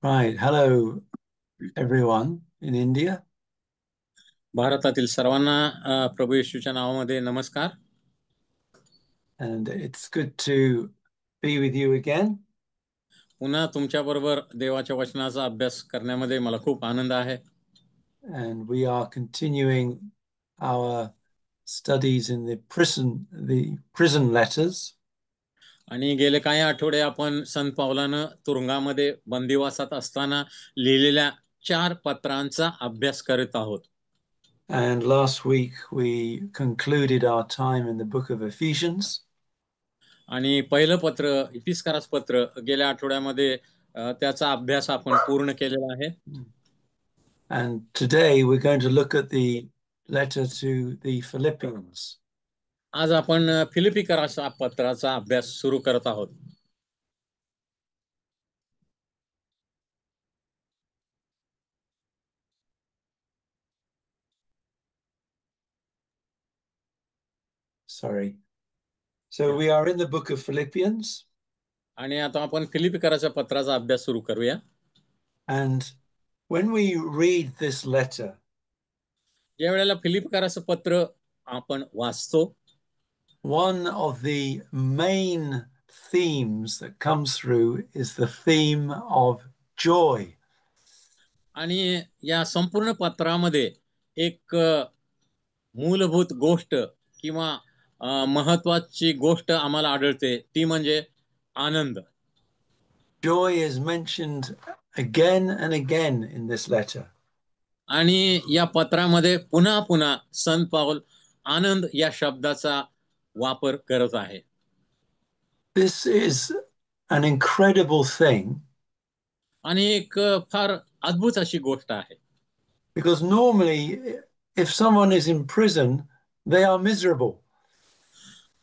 Right. Hello, everyone in India. भारतातील सर्वांना प्रभू येशूच्या नावामध्ये नमस्कार. And it's good to be with you again. पुन्हा तुमच्याबरोबर देवाच्या वचनाचा अभ्यास करण्यामध्ये मला खूप आनंद आहे. And we are continuing our studies in the prison letters. आणि गेले काही आठवडे आपण संत पावलानं तुरुंगामध्ये बंदिवासात असताना लिहिलेल्या 4 पत्रांचा अभ्यास करत आहोत. And last week we concluded our time in the book of Ephesians. आणि पहिलं पत्र इफिसकारास पत्र गेल्या आठवड्यामध्ये त्याचा अभ्यास आपण पूर्ण केलेला आहे. And today we're going to look at the letter to the Philippians. आज आपण फिलिपिकरास पत्राचा अभ्यास सुरू करत आहोत. Sorry. So we are in the book of Philippians. आणि आता आपण फिलिपिकराच्या पत्राचा अभ्यास सुरू करूया. And when we read this letter, ज्या वेळेला फिलिपिकराचं पत्र आपण वाचतो, one of the main themes that comes through is the theme of joy. आणि या संपूर्ण पत्रामध्ये एक मूलभूत गोष्ट किंवा महत्वाची गोष्ट आम्हाला आढळते, ती म्हणजे आनंद. Joy is mentioned again and again in this letter. आणि या पत्रामध्ये पुन्हा पुन्हा संत पाऊल आनंद या शब्दाचा वापर करत आहे. This is an incredible thing आणि एक फार अद्भुत अशी गोष्ट आहे. because normally if someone is in prison, they are miserable.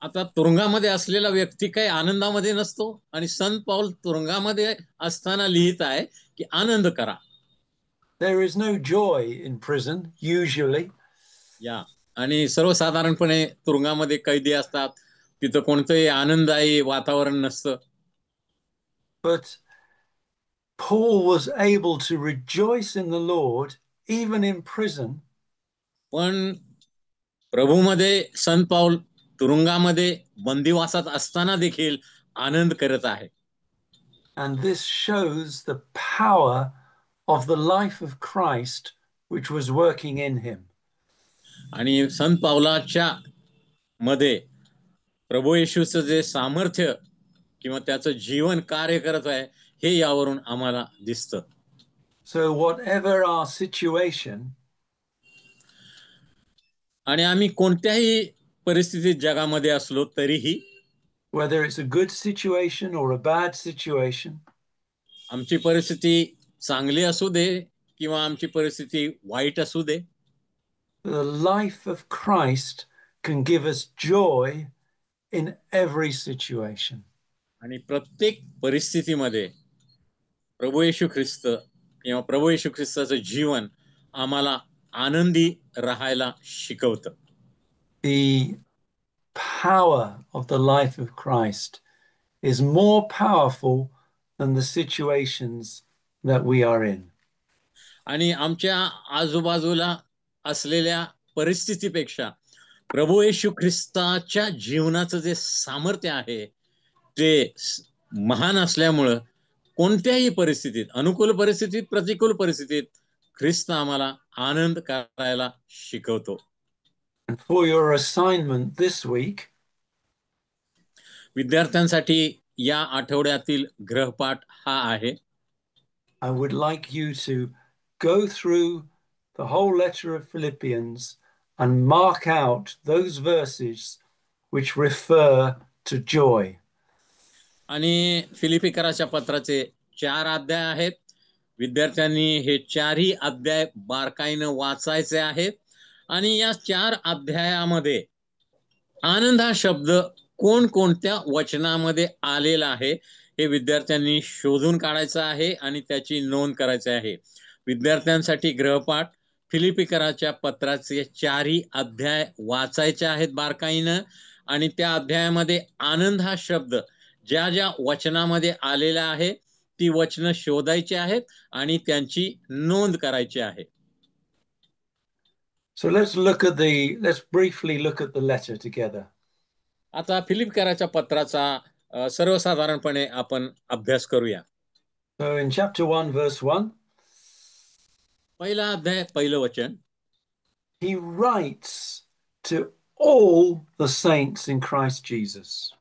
आता तुरुंगामध्ये असलेला व्यक्ती काही आनंदामध्ये नसतो आणि संत पाऊल तुरुंगामध्ये असताना लिहित आहे की आनंद करा. There is no joy in prison usually. या आणि सर्वसाधारणपणे तुरुंगामध्ये कैदी असतात, तिथं कोणतंही आनंददायी वातावरण नसतं. But Paul was able to rejoice in the Lord even in prison. पण प्रभूमध्ये संत पाऊल तुरुंगामध्ये बंदिवासात असताना देखील आनंद करत आहे. And this shows the power of the life of Christ which was working in him. आणि संत पावलाच्या मध्ये प्रभू येशूचं जे सामर्थ्य किंवा त्याचं जीवन कार्य करत आहे हे यावरून आम्हाला दिसतं. So whatever our situation, आणि आम्ही कोणत्याही परिस्थितीत जगामध्ये असलो तरीही, whether it's a good situation or a bad situation, आमची परिस्थिती चांगली असू दे किंवा आमची परिस्थिती वाईट असू दे, the life of Christ can give us joy in every situation. आणि प्रत्येक परिस्थितीमध्ये प्रभू येशू ख्रिस्त किंवा प्रभू येशू ख्रिस्ताचं जीवन आम्हाला आनंदी राहायला शिकवतं. The power of the life of Christ is more powerful than the situations that we are in. आणि आमच्या आजूबाजूला असलेल्या परिस्थितीपेक्षा प्रभू येशू ख्रिस्ताच्या जीवनाचं जे सामर्थ्य आहे ते महान असल्यामुळं कोणत्याही परिस्थितीत, अनुकूल परिस्थितीत, प्रतिकूल परिस्थितीत ख्रिस्त आम्हाला आनंद करायला शिकवतो. And for your assignment this week, विद्यार्थ्यांसाठी या आठवड्यातील गृहपाठ हा आहे. I would like you to go through the whole letter of Philippians and mark out those verses which refer to joy. आणि फिलिपिकराच्या पत्राचे 4 अध्याय आहेत. विद्यार्थ्यांनी हे 4ही अध्याय बारकाईनं वाचायचे आहेत. आणि या 4 अध्यायामध्ये आनंद हा शब्द कोणकोणत्या वचनामध्ये आलेला आहे हे विद्यार्थ्यांनी शोधून काढायचं आहे आणि त्याची नोंद करायची आहे. विद्यार्थ्यांसाठी गृहपाठ फिलिपिकराच्या पत्राचे 4ही अध्याय वाचायचे आहेत बारकाईनं. आणि त्या अध्यायामध्ये आनंद हा शब्द ज्या ज्या वचनामध्ये आलेला आहे ती वचनं शोधायची आहेत आणि त्यांची नोंद करायची आहे. So let's briefly look at the letter together. आता फिलिपकराच्या पत्राचा सर्वसाधारणपणे आपण अभ्यास करूया. So in chapter 1, verse 1, पहिला अध्याय पहिलं वचन. he writes to all the saints in Christ Jesus.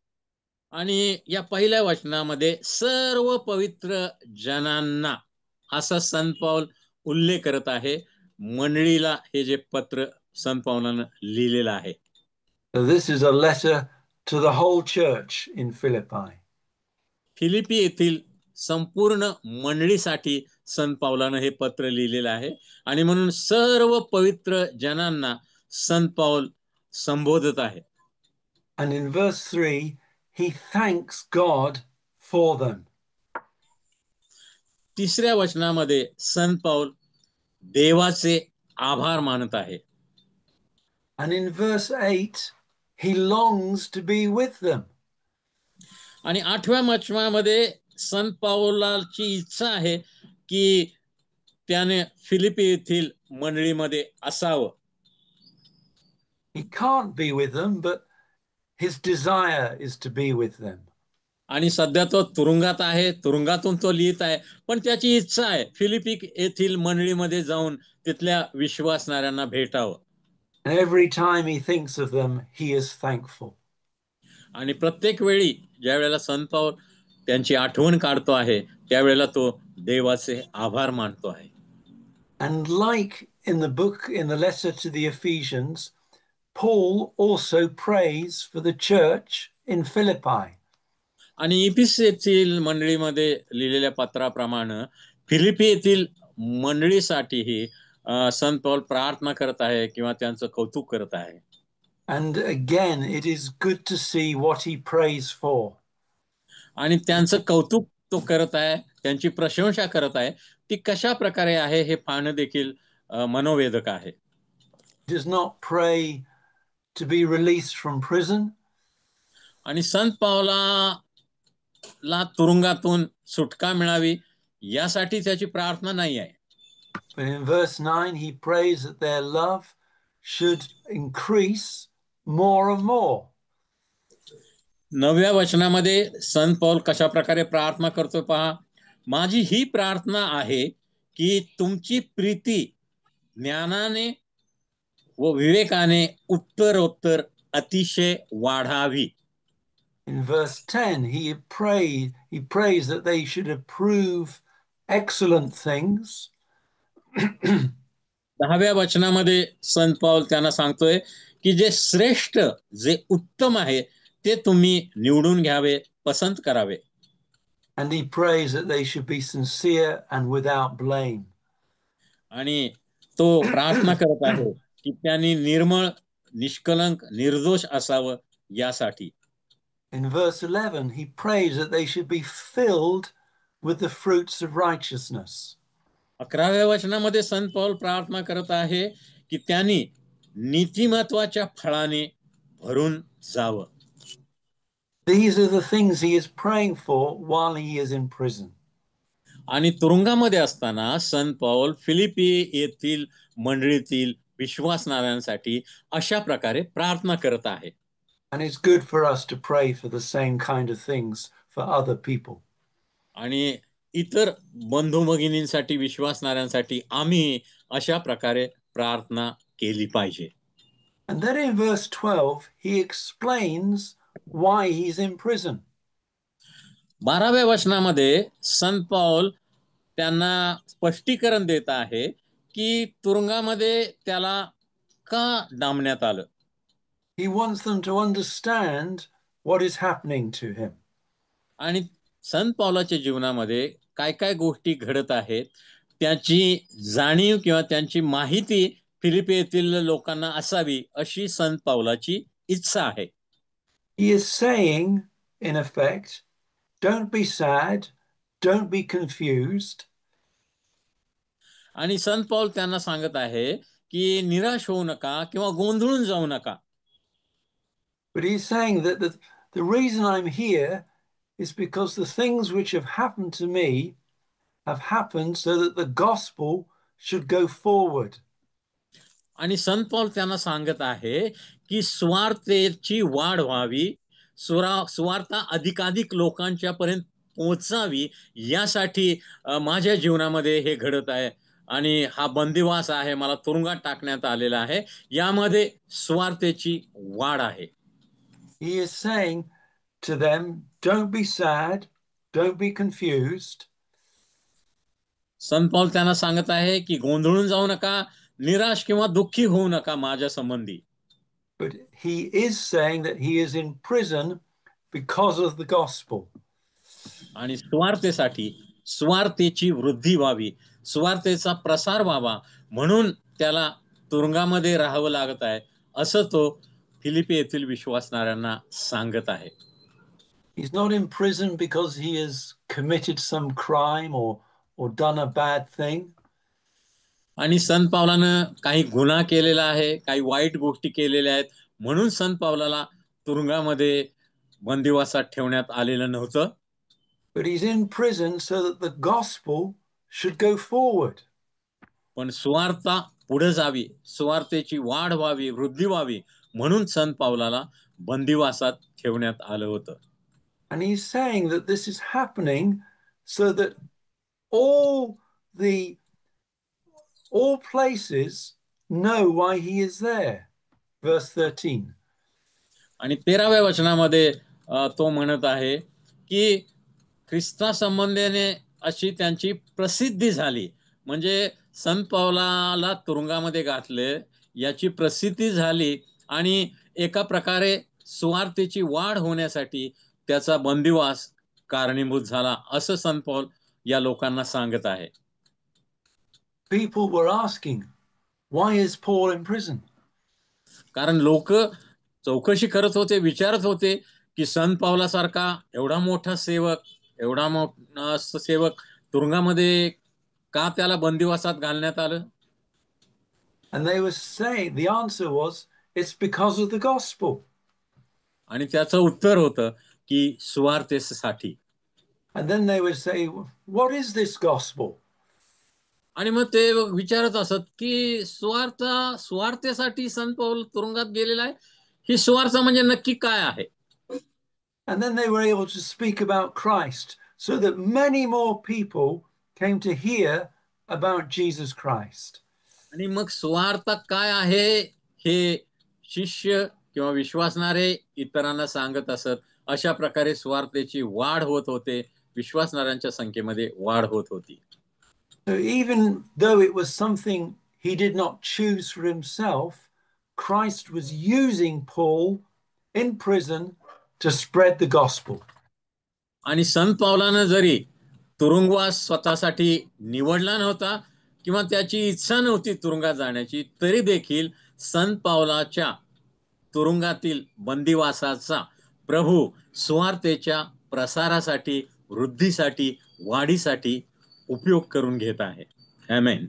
आणि या पहिल्या वचनामध्ये सर्व पवित्र जनांना असा संत पौल उल्लेख करत आहे. मंडळीला हे जे पत्र संत पौलानं लिहिलेलं आहे. So this is a letter to the whole church in Philippi. Philippi येथील संपूर्ण मंडळीसाठी संत पौलानं हे पत्र लिहिलेलं आहे आणि म्हणून सर्व पवित्र जनांना संत पौल संबोधत आहे. And in verse 3, he thanks God for them. तिसऱ्या वचनामध्ये संत पौल देवाचे आभार मानत आहे. And in verse 8, he longs to be with them. आणि 8व्या वचनामध्ये संत पौलाची इच्छा आहे की त्याने फिलिपी येथील मंडळीमध्ये असावं. He can't be with them, but his desire is to be with them. आणि सध्या तो तुरुंगात आहे, तुरुंगातून तो लिहित आहे, पण त्याची इच्छा आहे फिलिपी येथील मंडळीमध्ये जाऊन तिथल्या विश्वासणाऱ्यांना भेटावं. And every time he thinks of them, he is thankful. आणि प्रत्येक वेळी ज्या वेळेला संत पौल त्यांची आठवण काढतो आहे त्यावेळेला तो देवाचे आभार मानतो आहे. And like in the letter to the Ephesians, Paul also prays for the church in Philippi. आणि इफिस येथील मंडळीमध्ये लिहिलेल्या पत्राप्रमाणे फिलिपी येथील मंडळीसाठीही संत पौल प्रार्थना करत आहे किंवा त्यांचं कौतुक करत आहे. And again, it is good to see what he prays for. आणि त्यांचं कौतुक तो करत आहे, त्यांची प्रशंसा करत आहे. ती कशा प्रकारे आहे हे पाहणं देखील मनोवेधक आहे. He does not pray to be released from prison. आणि संत पौलाला तुरुंगातून सुटका मिळावी यासाठी त्याची प्रार्थना नाही आहे. But in verse 9, he prays that their love should increase more and more. 9व्या वचनामध्ये संत पौल कशा प्रकारे प्रार्थना करतो पहा. माझी ही प्रार्थना आहे की तुमची प्रीती ज्ञानाने व विवेकाने उत्तरोत्तर अतिशय वाढावी. In verse 10, he prays that they should approve excellent things. 10व्या वचनामध्ये संत पौल त्यांना सांगतोय की जे श्रेष्ठ, जे उत्तम आहे ते तुम्ही निवडून घ्यावे, पसंत करावे. And he prays that they should be sincere and without blame. आणि तो प्रार्थना करत आहे की त्यांनी निर्मळ, निष्कलंक, निर्दोष असावं यासाठी. In verse 11, he prays that they should be filled with the fruits of righteousness. 11व्या वचनामध्ये संत पौल प्रार्थना करत आहे की त्यांनी नीतिमत्वाच्या फळाने भरून जावं. These are the things he is praying for while he is in prison. आणि तुरुंगामध्ये असताना संत पौल फिलिपी येथील मंडळीतील विश्वासणाऱ्यांसाठी अशा प्रकारे प्रार्थना करत आहे. And it's good for us to pray for the same kind of things for other people. आणि इतर बंधू भगिनींसाठी, विश्वासणाऱ्यांसाठी आम्ही अशा प्रकारे प्रार्थना केली पाहिजे. And then in verse 12, he explains why he's in prison. 12व्या वचनामध्ये संत पौल त्यांना स्पष्टीकरण देत आहे की तुरुंगामध्ये त्याला का डांबण्यात आलं. He wants them to understand what is happening to him. आणि संत पौलाच्या जीवनामध्ये काय काय गोष्टी घडत आहेत त्याची जाणीव किंवा त्यांची माहिती फिलिपी येथील लोकांना असावी अशी संत पौलाची इच्छा आहे. He is saying, in effect, don't be sad, don't be confused. आणि संत पौल त्यांना सांगत आहे की निराश होऊ नका किंवा गोंधळून जाऊ नका. But he's saying that the reason I'm here is because the things which have happened to me have happened so that the gospel should go forward. आणि संत पौल त्यांना सांगत आहे की स्वार्थेची वाढ व्हावी, स्वार्थ अधिकाधिक लोकांच्या पर्यंत पोहोचावी, यासाठी माझ्या जीवनामध्ये हे घडत आहे. आणि हा बंदिवास आहे, मला तुरुंगात टाकण्यात आलेला आहे, यामध्ये स्वार्थेची वाढ आहे. He is saying to them, don't be sad, don't be confused. संत पौल त्यांना सांगत आहे की गोंधळून जाऊ नका, निराश किंवा दुःखी होऊ नका माझ्या संबंधी. But he is saying that he is in prison because of the gospel. आणि स्वार्थेसाठी, स्वार्थेची वृद्धी व्हावी, स्वार्थेचा प्रसार व्हावा, म्हणून त्याला तुरुंगामध्ये राहावं लागत आहे, असं तो फिलिपी येथील विश्वासणाऱ्यांना सांगत आहे. He's not in prison because he has committed some crime or done a bad thing. आणि संत पावलानं काही गुन्हा केलेला आहे, काही वाईट गोष्टी केलेल्या आहेत, म्हणून संत पावलाला तुरुंगामध्ये बंदिवासात ठेवण्यात आलेलं नव्हतं. But he's in prison so that the gospel should go forward. पण स्वार्था पुढे जावी, स्वार्थेची वाढ व्हावी, वृद्धी व्हावी, म्हणून संत पावलाला बंदिवासात ठेवण्यात आलं होतं. And he's saying that this is happening so that all places know why he is there. Verse 13. आणि 13व्या वचनामध्ये तो म्हणत आहे की ख्रिस्ता संबंधाने अशी त्यांची प्रसिद्धी झाली, म्हणजे संत पावलाला तुरुंगामध्ये घातले याची प्रसिद्धी झाली, आणि एका प्रकारे स्वार्थेची वाढ होण्यासाठी त्याचा बंदिवास कारणीभूत झाला, असं संत पौल या लोकांना सांगत आहे. People were asking, why is Paul in prison? कारण लोक चौकशी करत होते, विचारत होते की संत पावलासारखा एवढा मोठा सेवक, एवढा मोठा सेवक तुरुंगामध्ये का त्याला बंदिवासात घालण्यात आलं? And they were saying, the answer was, it's because of the gospel. आणि त्याचं उत्तर होतं की सुवार्तेसाठी. And then they would say, what is this gospel? आणि मग ते विचारत असत की स्वार्थेसाठी संत पौल तुरुंगात गेलेला आहे, ही स्वार्थ म्हणजे नक्की काय आहे? And then they were able to speak about Christ so that many more people came to hear about Jesus Christ. आणि मग स्वार्थ काय आहे हे शिष्य किंवा विश्वासणारे इतरांना सांगत असत. अशा प्रकारे स्वार्थेची वाढ होत होते, विश्वासणाऱ्यांच्या संख्येमध्ये वाढ होत होती. So even though it was something he did not choose for himself, Christ was using Paul in prison to spread the gospel. आणि संत पावलानं जरी तुरुंगवास स्वतःसाठी निवडला नव्हता किंवा त्याची इच्छा नव्हती तुरुंगात जाण्याची, तरी देखील संत पावलाच्या तुरुंगातील बंदिवासाचा प्रभू स्वार्थेच्या प्रसारासाठी, वृद्धीसाठी, वाढीसाठी उपयोग करून घेत आहे. आमेन.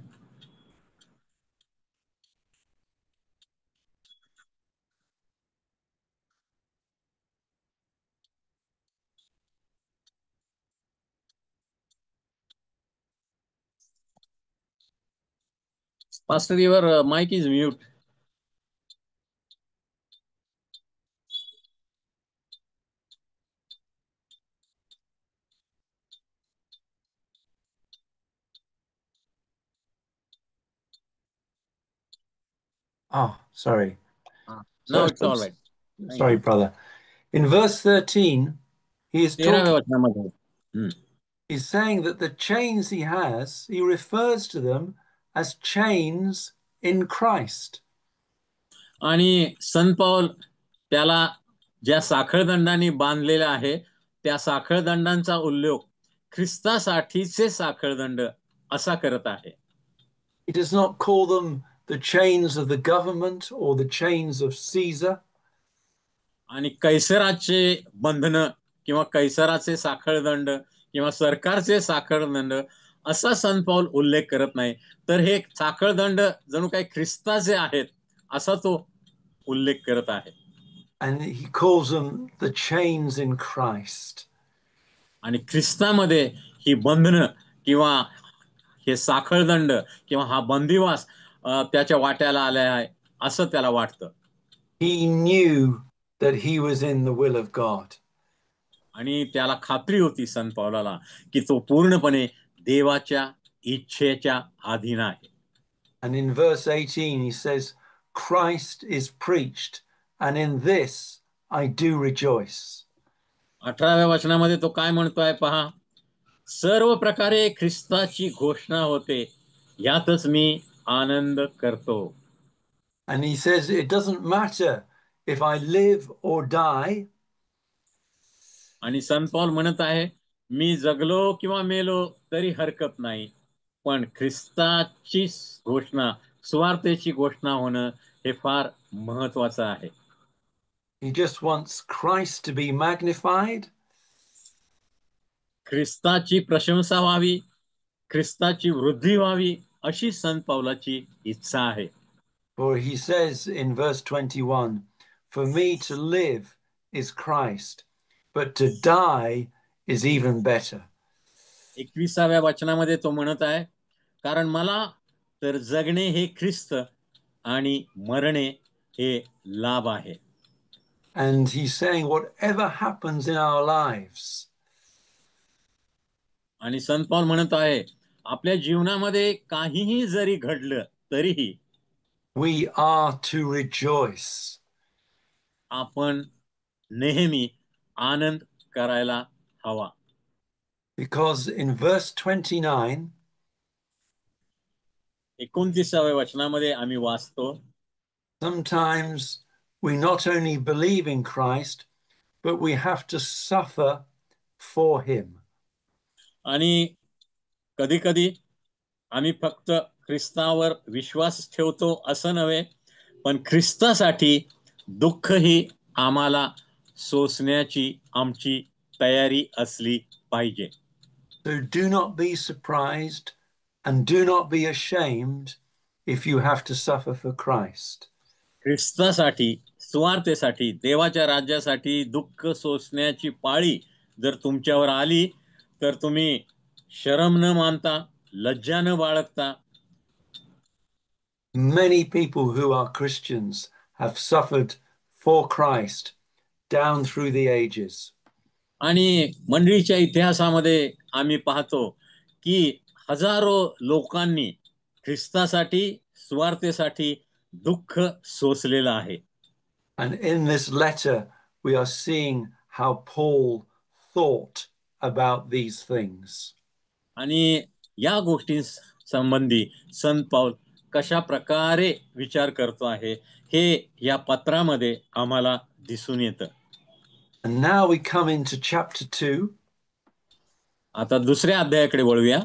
Pastor, your mic is mute. Sorry. No, it's all right. Sorry, brother. In verse 13, he is talking. He's saying that the chains he has, he refers to them as chains in Christ. आणि संत पौल त्याला ज्या साखळदंडाने बांधलेला आहे, त्या साखळदंडांचा उल्लेख ख्रिस्तासाठीचे साखळदंड असा करत आहे. He does not call them the chains of the government or the chains of Caesar. आणि कैसराचे बंधन किंवा कैसराचे साखळदंड किंवा सरकारचे साखळदंड असा संत पौल उल्लेख करत नाही, तर हे साखळदंड जणू काही ख्रिस्ताचे आहेत असा तो उल्लेख करत आहे. And he calls them the chains in Christ. आणि ख्रिस्तामध्ये ही बंधनं किंवा हे साखळदंड किंवा हा बंदिवास त्याच्या वाट्याला आला आहे असं त्याला वाटतं. He knew that he was in the will of God. आणि त्याला खात्री होती संत पौलाला की तो पूर्णपणे देवाच्या इच्छेच्या अधीन आहे. And in verse 18 he says, Christ is preached, and in this I do rejoice. 18व्या वचनामध्ये तो काय म्हणतोय पहा, सर्व प्रकारे ख्रिस्ताची घोषणा होते, यातच मी आनंद करतो. And he says, it doesn't matter if I live or die. आणि संत पौल म्हणत आहे, मी जगलो किंवा मेलो तरी हरकत नाही, पण ख्रिस्ताची घोषणा, सुवार्तेची घोषणा होणं हे फार महत्वाचं आहे. He just wants Christ to be magnified. ख्रिस्ताची प्रशंसा व्हावी, ख्रिस्ताची वृद्धी व्हावी, अशी संत पौलाची इच्छा आहे. For he says in verse 21, for me to live is Christ, but to die is even better. 21व्या वचनामध्ये तो म्हणत आहे, कारण मला तर जगणे हे ख्रिस्त आणि मरणे हे लाभ आहे. And he's saying whatever happens in our lives, आणि संत पौल म्हणत आहे, आपल्या जीवनामध्ये काहीही जरी घडलं तरीही we are to rejoice. आपण नेहमी आनंद करायला हवा. Because in verse 29, 29व्या वचनामध्ये आम्ही वाचतो, sometimes we not only believe in Christ, but we have to suffer for him. आणि कधी कधी आम्ही फक्त ख्रिस्तावर विश्वास ठेवतो असं नव्हे, पण ख्रिस्तासाठी दुःखही आम्हाला सोसण्याची आमची तयारी असली पाहिजे. So do not be surprised and do not be ashamed if you have to suffer for Christ. ख्रिस्तासाठी, स्वार्थेसाठी, देवाच्या राज्यासाठी दुःख सोसण्याची पाळी जर तुमच्यावर आली तर तुम्ही शरम न मानता, लज्जा न बाळगता. Many people who are Christians have suffered for Christ down through the ages. आणि मंडळीच्या इतिहासामध्ये आम्ही पाहतो की हजारो लोकांनी ख्रिस्तासाठी, स्वार्थेसाठी दुःख सोसलेलं आहे. And in this letter, we are seeing how Paul thought about these things. आणि या गोष्टी संबंधी संत पौल कशा प्रकारे विचार करतो आहे हे या पत्रामध्ये आम्हाला दिसून येतं. And now we come into chapter 2. आता दुसऱ्या अध्यायाकडे वळूया.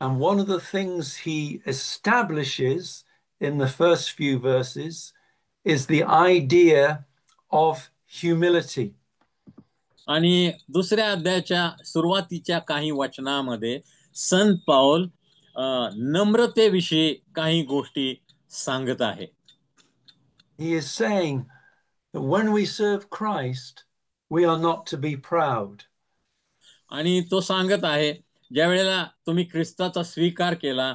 And one of the things he establishes in the first few verses is the idea of humility. आणि दुसऱ्या अध्यायाच्या सुरुवातीच्या काही वचनामध्ये संत पौल नम्रतेविषयी काही गोष्टी सांगत आहे. He is saying that when we serve Christ, we are not to be proud. आणि तो सांगत आहे, ज्या वेळेला तुम्ही ख्रिस्ताचा स्वीकार केला,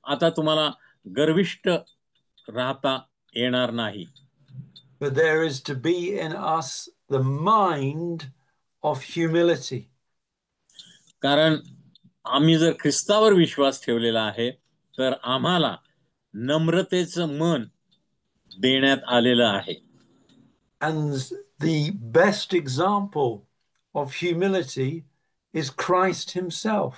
आता तुम्हाला गर्विष्ठ राहता येणार नाही. But there is to be in us the mind of humility. कारण आम्ही जर ख्रिस्तावर विश्वास ठेवलेला आहे तर आम्हाला नम्रतेचं मन देण्यात आलेलं आहे. And the best example of humility is Christ himself.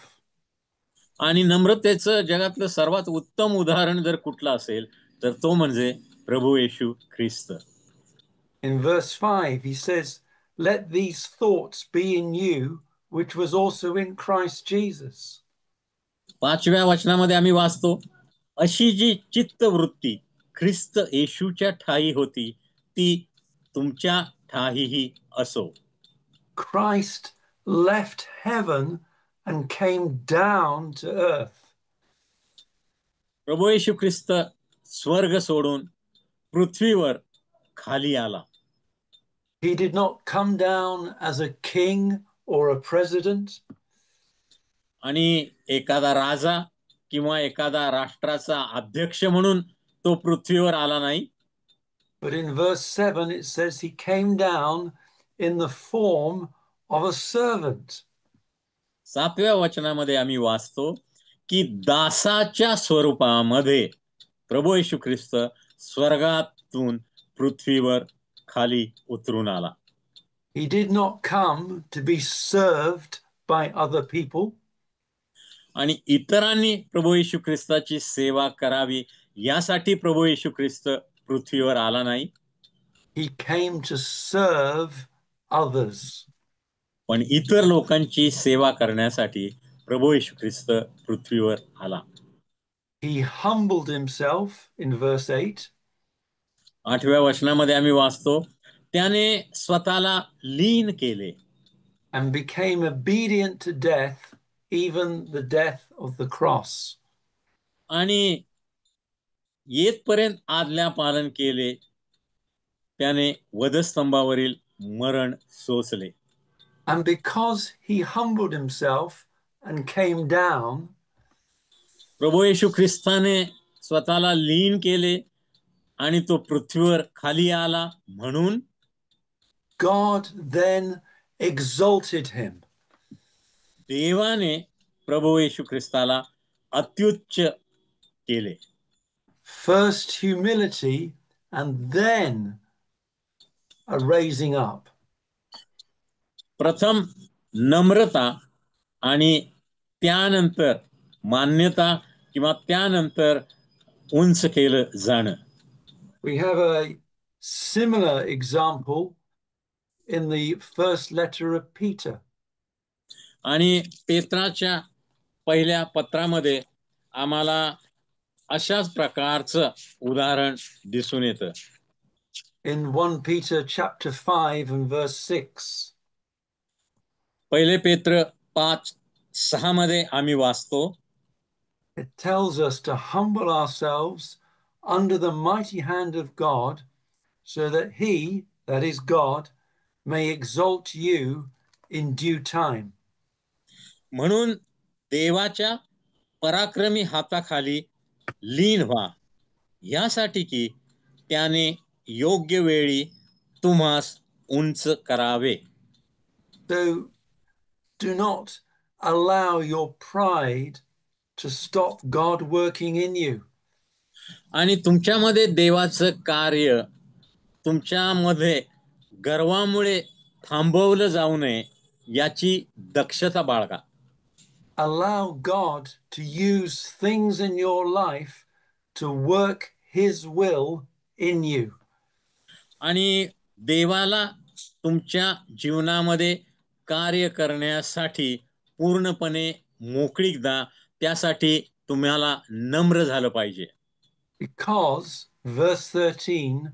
आणि नम्रतेचं जगातलं सर्वात उत्तम उदाहरण जर कुठलं असेल तर तो म्हणजे प्रभू येशू ख्रिस्त. In verse 5, he says, let these thoughts be in you, which was also in Christ Jesus. 5व्या वचनामध्ये आम्ही वाचतो, अशी जी चित्तवृत्ती ख्रिस्त येशूच्या ठायी होती ती तुमच्या ठाहीही असो. Christ left heaven and came down to earth. प्रभू येशू ख्रिस्त स्वर्ग सोडून पृथ्वीवर खाली आला. He did not come down as a king or a president. आणि एखादा राजा किंवा एखादा राष्ट्राचा अध्यक्ष म्हणून तो पृथ्वीवर आला नाही. But in verse 7 it says he came down in the form of a servant. 7व्या वचनामध्ये आम्ही वाचतो की दासाच्या स्वरूपामध्ये प्रभू येशू ख्रिस्त स्वर्गातून पृथ्वीवर खाली उतरून आला. He did not come to be served by other people. आणि इतरांनी प्रभू येशू ख्रिस्ताची सेवा करावी यासाठी प्रभू येशू ख्रिस्त पृथ्वीवर आला नाही. He came to serve others. पण इतर लोकांची सेवा करण्यासाठी प्रभू येशू ख्रिस्त पृथ्वीवर आला. He humbled himself in verse 8. 8व्या वचनामध्ये आम्ही वाचतो त्याने स्वतःला लीन केले. And became obedient to death, even the death of the cross. आणि येतपर्यंत आज्ञा पालन केले. त्याने वधस्तंभावरील मरण सोसले. And because he humbled himself and came down, प्रभू येशू ख्रिस्ताने स्वतःला लीन केले आणि तो पृथ्वीवर खाली आला म्हणून God then exalted him. देवाने प्रभू येशू ख्रिस्ताला अत्युच्च केले. First humility and then a raising up. प्रथम नम्रता आणि त्यानंतर मान्यता किंवा त्यानंतर उंच केलं जाणं. We have a similar example in the first letter of Peter. आणि पेत्राच्या पहिल्या पत्रामध्ये आम्हाला अशाच प्रकारचं उदाहरण दिसून येतं. In 1 Peter chapter 5 and verse 6. पहिले पेत्र 5:6 मध्ये आम्ही वाचतो. It tells us to humble ourselves under the mighty hand of God, so that he, that is God, may exalt you in due time. म्हणून देवाच्या पराक्रमी हाताखाली लीन व्हा यासाठी की त्याने योग्य वेळी तुम्हास उंच करावे. So do not allow your pride to stop God working in you. आणि तुमच्यामध्ये देवाचं कार्य तुमच्यामध्ये गर्वामुळे थांबवलं जाऊ नये याची दक्षता बाळगा. Allow God to use things in your life to work his will in you. आणि देवाला तुमच्या जीवनामध्ये कार्य करण्यासाठी पूर्णपणे मोकळीक द्या. त्यासाठी तुम्हाला नम्र झालं पाहिजे. Because, verse 13,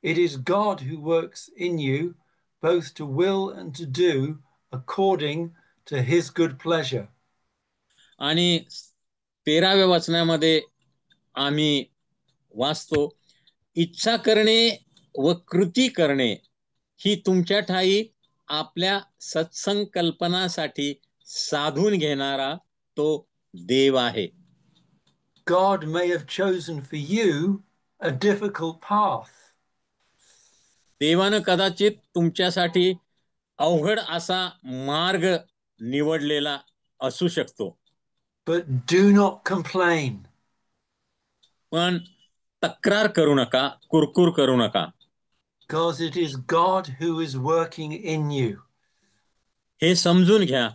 it is God who works in you both to will and to do according to his good pleasure. आणि 13व्या वचनामध्ये आम्ही वाचतो इच्छा करणे व कृती करणे ही तुमच्या ठाई आपल्या सत्संकल्पनासाठी साधून घेणारा तो देव आहे. God may have chosen for you a difficult path. देवानं कदाचित तुमच्यासाठी अवघड असा मार्ग निवडलेला असू शकतो. But do not complain. पण तक्रार करू नका, कुरकुर करू नका. Because it is God who is working in you. हे समजून घ्या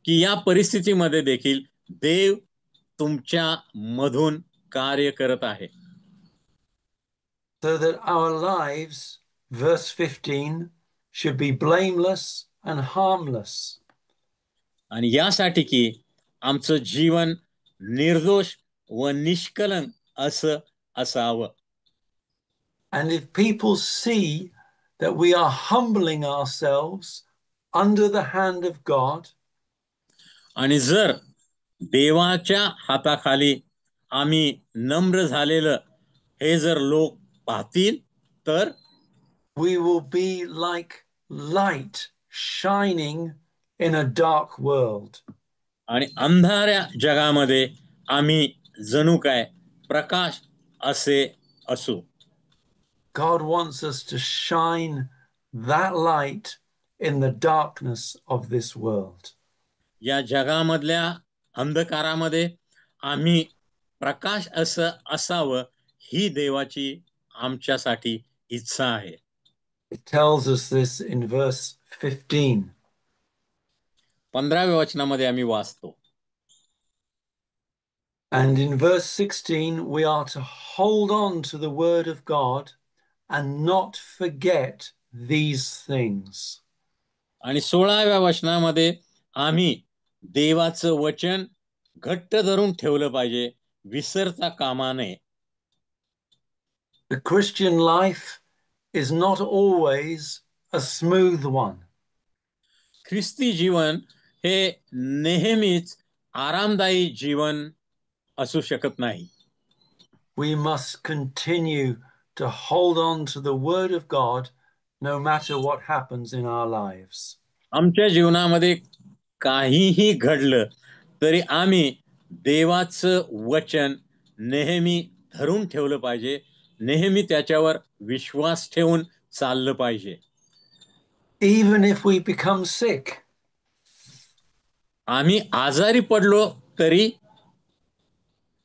की या परिस्थितीमध्ये देखील देव तुमच्या मधून कार्य करत आहे. So that our lives, verse 15, should be blameless and harmless. आणि यासाठी की आमचं जीवन निर्दोष व निष्कलंक असं असावं. And if people see that we are humbling ourselves under the hand of God, आणि जर देवाच्या हाताखाली आम्ही नम्र झालेलं हे जर लोक पाहतील तर we will be like light shining in a dark world. आणि अंधाऱ्या जगामध्ये आम्ही जणू काय प्रकाश असे असू. God wants us to shine that light in the darkness of this world. या जगामधल्या अंधकारामध्ये आम्ही प्रकाश असावं ही देवाची आमच्यासाठी इच्छा आहे. It tells us this in verse 15. 15व्या वचनामध्ये आम्ही वाचतो. And in verse 16, we are to hold on to the word of God and not forget these things. आणि 16व्या वचनामध्ये आम्ही देवाचं वचन घट्ट धरून ठेवलं पाहिजे, विसरता कामा नये. The Christian life is not always a smooth one. ख्रिस्ती जीवन हे नेहमीच आरामदायी जीवन असू शकत नाही. We must continue to hold on to the word of God no matter what happens in our lives. आमच्या जीवनामध्ये काहीही घडलं तरी आम्ही देवाचं वचन नेहमी धरून ठेवलं पाहिजे, नेहमी त्याच्यावर विश्वास ठेवून चाललं पाहिजे. Even if we become sick, आम्ही आजारी पडलो तरी,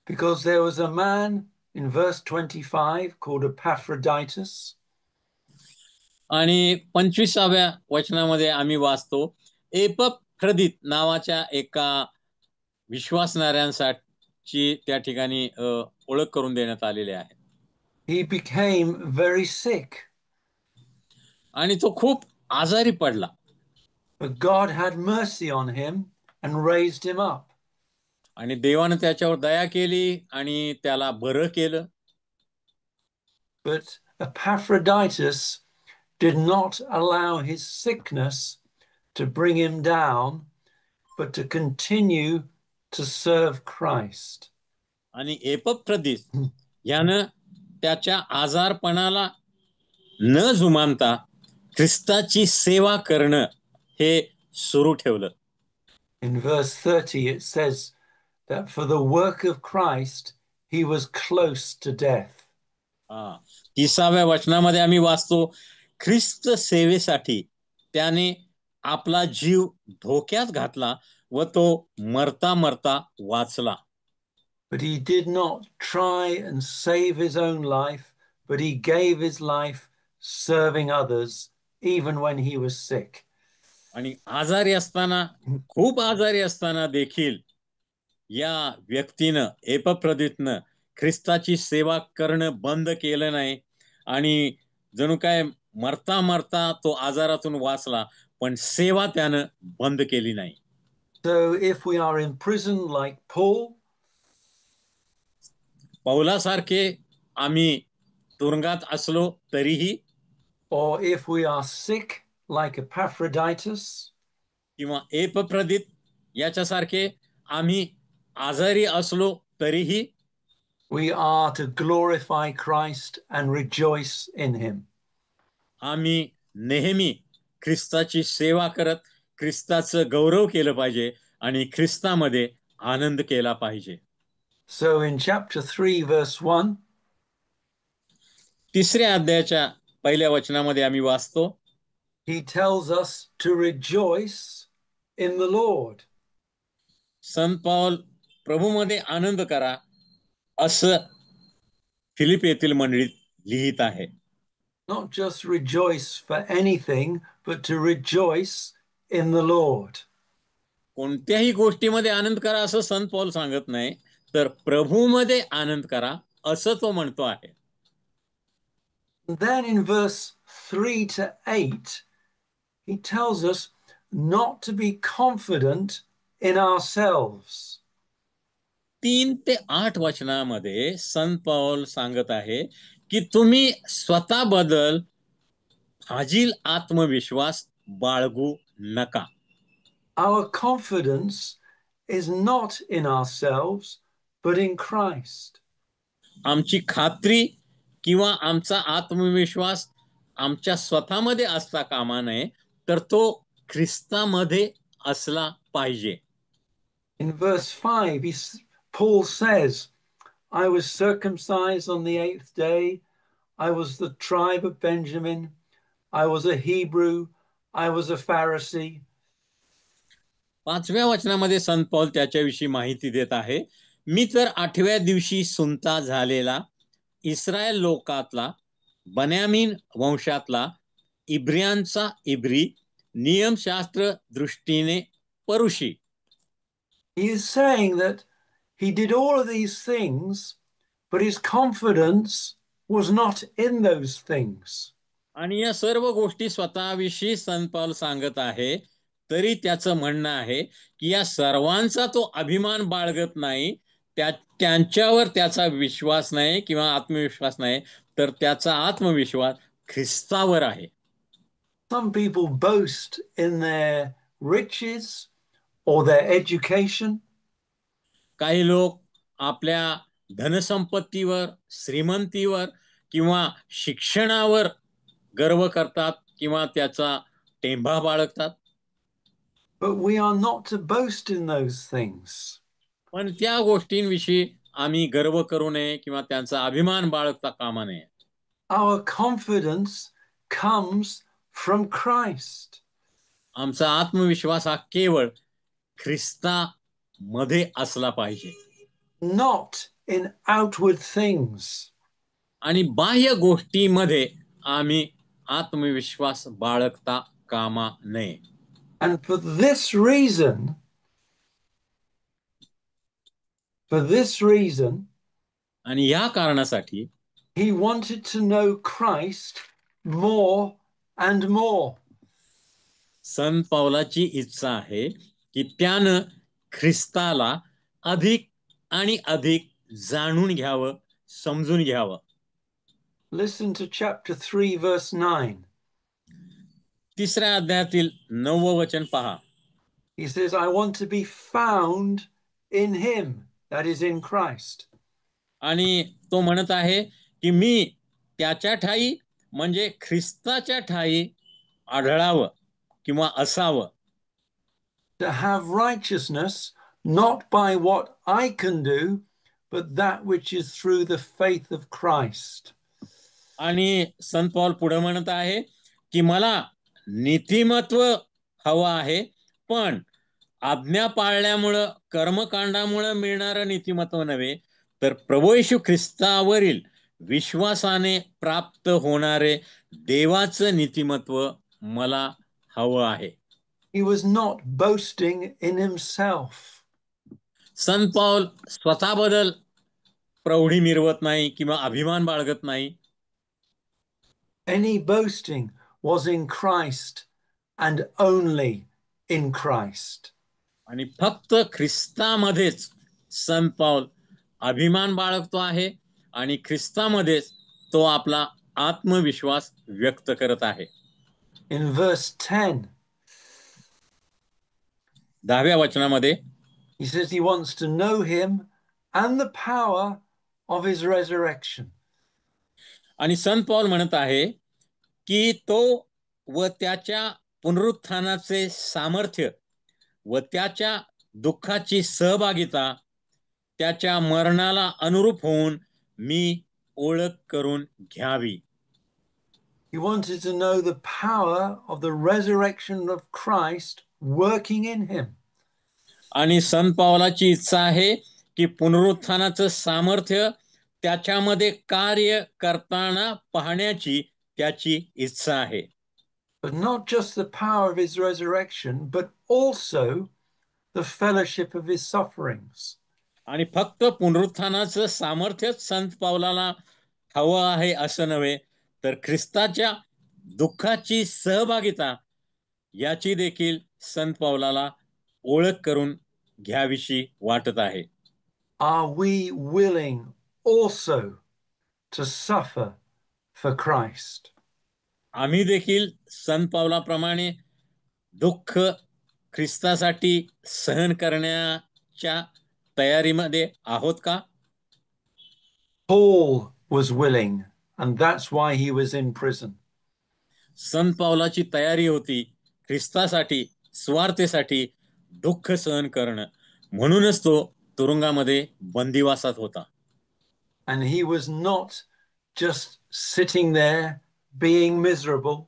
because there was a man in verse 25 called Epaphroditus. आणि 25व्या वचनामध्ये आम्ही वाचतो, एपफ्रदित नावाच्या एका विश्वासणाऱ्यांसाठी त्या ठिकाणी ओळख करून देण्यात आलेली आहे. He became very sick. आणि तो खूप आजारी पडला. But God had mercy on him and raised him up. आणि देवाने त्याच्यावर दया केली आणि त्याला बरं केलं. But Epaphroditus did not allow his sickness to bring him down, but to continue to serve Christ. आणि एपफ्रदित यानं त्याच्या आजारपणाला न जुमानता ख्रिस्ताची सेवा करणं हे सुरू ठेवलं. In verse 30 it says that for the work of Christ he was close to death. 30व्या वचनामध्ये आम्ही वाचतो, ख्रिस्त सेवेसाठी त्याने आपला जीव धोक्यात घातला व तो मरता मरता वाचला. But he did not try and save his own life, but he gave his life serving others even when he was sick. आणि आजारी असताना, खूप आजारी असताना देखील या व्यक्तीनं, एपफ्रदितनं ख्रिस्ताची सेवा करणं बंद केलं नाही आणि जणू काय मरता मरता तो आजारातून वाचला, पण सेवा त्यानं बंद केली नाही. So if we are in prison like Paul, पौलासारखे आम्ही तुरुंगात असलो तरीही, or if we are sick like Epaphroditus, किंवा एपफ्रदित याच्यासारखे आम्ही आजारी असलो तरीही, we are to glorify Christ and rejoice in him. आम्ही नेहमी ख्रिस्ताची सेवा करत ख्रिस्ताचं गौरव केलं पाहिजे आणि ख्रिस्तामध्ये आनंद केला पाहिजे. So in chapter 3 verse 1, 3ऱ्या अध्यायाच्या पहिल्या वचनामध्ये आम्ही वाचतो, he tells us to rejoice in the Lord. संत पौल प्रभूमध्ये आनंद करा असं फिलिप येथील मंडळीत लिहित आहे. Not just rejoice for anything, but to rejoice in the Lord. कोणत्याही गोष्टीमध्ये आनंद करा असं संत पौल सांगत नाही, तर प्रभूमध्ये आनंद करा असं तो म्हणतो आहे. Then in verse 3 to 8, he tells us not to be confident in ourselves. 3 ते 8 वचनामध्ये संत पौल सांगत आहे की तुम्ही स्वतःबद्दल फाजील आत्मविश्वास बाळगू नका. Our confidence is not in ourselves, but in Christ. आमची खात्री किंवा आमचा आत्मविश्वास आमच्या स्वतःमध्ये असता कामा नये, तर तो ख्रिस्तामध्ये असला पाहिजे. In verse 5, Paul says, I was circumcised on the 8th day. I was the tribe of Benjamin. I was a Hebrew. I was a Pharisee. 5व्या वचनामध्ये संत पौल त्याच्याविषयी माहिती देत आहे. मी तर 8व्या दिवशी सुंता झालेला, इस्रायल लोकातला, बन्यामीन वंशातला, इब्रियांचा इब्री, नियमशास्त्र दृष्टीने परुषी. He is saying that he did all of these things, but his confidence was not in those things. आणि या सर्व गोष्टी स्वतःविषयी संत पौल सांगत आहे. तरी त्याचं म्हणणं आहे की या सर्वांचा तो अभिमान बाळगत नाही, त्यांच्यावर त्याचा विश्वास नाही किंवा आत्मविश्वास नाही, तर त्याचा आत्मविश्वास ख्रिस्तावर आहे. Some people boast in their riches or their education. काही लोक आपल्या धनसंपत्तीवर, श्रीमंतीवर किंवा शिक्षणावर गर्व करतात किंवा त्याचा टेंभा बाळगतात. But we are not to boast in those things. पण त्या गोष्टींविषयी आम्ही गर्व करू नये किंवा त्यांचा अभिमान बाळगता कामा नये. Our confidence comes from Christ. आमचा आत्मविश्वास हा केवळ ख्रिस्तामध्ये असला पाहिजे, not in outward things. आणि बाह्य गोष्टीमध्ये आम्ही आत्मविश्वास बाळगता कामा नये. And for this reason, आणि या कारणासाठी he wanted to know Christ more and more. संत पौलाची इच्छा आहे की त्यानं ख्रिस्ताला अधिक आणि अधिक जाणून घ्यावं, समजून घ्यावं. Listen to chapter 3 verse 9. 3ऱ्या अध्यायातील 9वं वचन पहा. He says, I want to be found in him, that is in Christ. आणि तो म्हणत आहे की मी त्याच्या ठाई म्हणजे ख्रिस्ताच्या ठाई आढळावं किंवा असावं. To have righteousness not by what I can do, but that which is through the faith of Christ. आणि संत पौल पुढे म्हणत आहे की मला नीतिमत्व हवं आहे, पण आज्ञा पाळल्यामुळं, कर्मकांडामुळं मिळणारं नीतिमत्व नव्हे, तर प्रभू येशू ख्रिस्तावरील विश्वासाने प्राप्त होणारे देवाचं नीतिमत्व मला हवं आहे. He was not boasting in himself. संत पौल स्वतःबद्दल प्रौढी मिरवत नाही किंवा अभिमान बाळगत नाही. Any boasting was in Christ and only in Christ. आणि फक्त ख्रिस्तामध्येच संत पौल अभिमान बाळगतो आहे आणि ख्रिस्तामध्येच तो आपला आत्मविश्वास व्यक्त करत आहे. In verse 10, 10व्या वचनामध्ये he says he wants to know him and the power of his resurrection. आणि संत पौल म्हणत आहे की तो व त्याच्या पुनरुत्थानाचे सामर्थ्य व त्याच्या दुःखाची सहभागिता, त्याच्या मरणाला अनुरूप होऊन मी ओळख करून घ्यावी. He wanted to know the power of the resurrection of Christ working in him. आणि संत पौलाची इच्छा आहे की पुनरुत्थानाचं सामर्थ्य त्याच्यामध्ये कार्य करताना पाहण्याची त्याची इच्छा आहे. But not just the power of his resurrection, but also the fellowship of his sufferings. आणि फक्त पुनरुत्थानाचं सामर्थ्यच संत पौलाला हवं आहे असं नव्हे, तर ख्रिस्ताच्या दुःखाची सहभागिता याची देखील संत पौलाला ओळख करून घ्यावीशी वाटत आहे. Are we willing also to suffer for Christ? आम्ही देखील संत पौलाप्रमाणे दुःख ख्रिस्तासाठी सहन करण्याच्या तयारीमध्ये आहोत का? Paul was willing, and that's why he was in prison. संत पौलाची तयारी होती ख्रिस्तासाठी, स्वार्थेसाठी दुःख सहन करणं, म्हणूनच तो तुरुंगामध्ये बंदिवासात होता. And he was not just sitting there being miserable.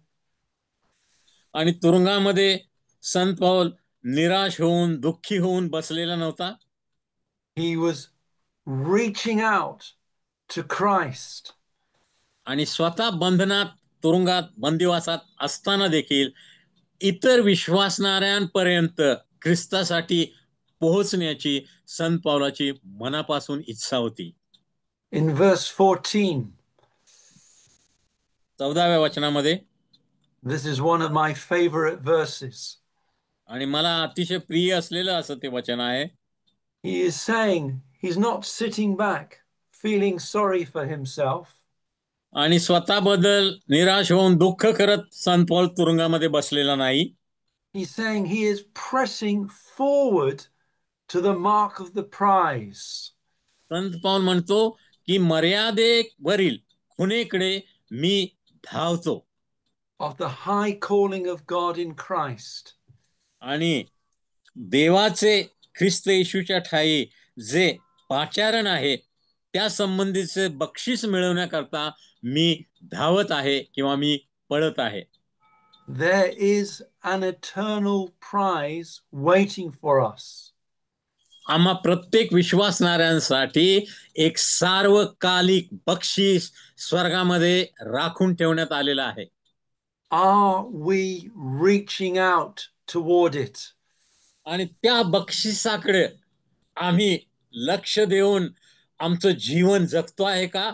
आणि तुरुंगामध्ये संत पौल निराश होऊन दुःखी होऊन बसलेला नव्हता. He was reaching out to Christ. आणि स्वतः बंधनात तुरुंगात बंदिवासात असताना देखील इतर विश्वासणाऱ्यांपर्यंत ख्रिस्तासाठी पोहोचण्याची संत पौलाची मनापासून इच्छा होती. In verse 14, 14व्या वचनामध्ये, this is one of my favorite verses. आणि मला अतिशय प्रिय असलेलं असं ते वचन आहे. He is saying he's not sitting back feeling sorry for himself. आणि स्वतःबद्दल निराश होऊन दुःख करत संत पौल तुरुंगामध्ये बसलेला नाही. He's saying he is pressing forward to the mark of the prize. संत पौल म्हणतो की मर्यादेवरील खुणेकडे मी धावतो. Of the high calling of God in Christ. आणि देवाचे ख्रिस्त येशूच्या ठायी जे पाचारण आहे त्या संबंधीचे बक्षीस मिळवण्याकरता मी धावत आहे किंवा मी पळत आहे. There is an eternal prize waiting for us. आम्हा प्रत्येक विश्वासणाऱ्यांसाठी एक सार्वकालिक बक्षीस स्वर्गामध्ये राखून ठेवण्यात आलेलं आहे. Are we reaching out toward it? आणि त्या बक्षिसाकडे आम्ही लक्ष देऊन आमचं जीवन जगतो आहे का?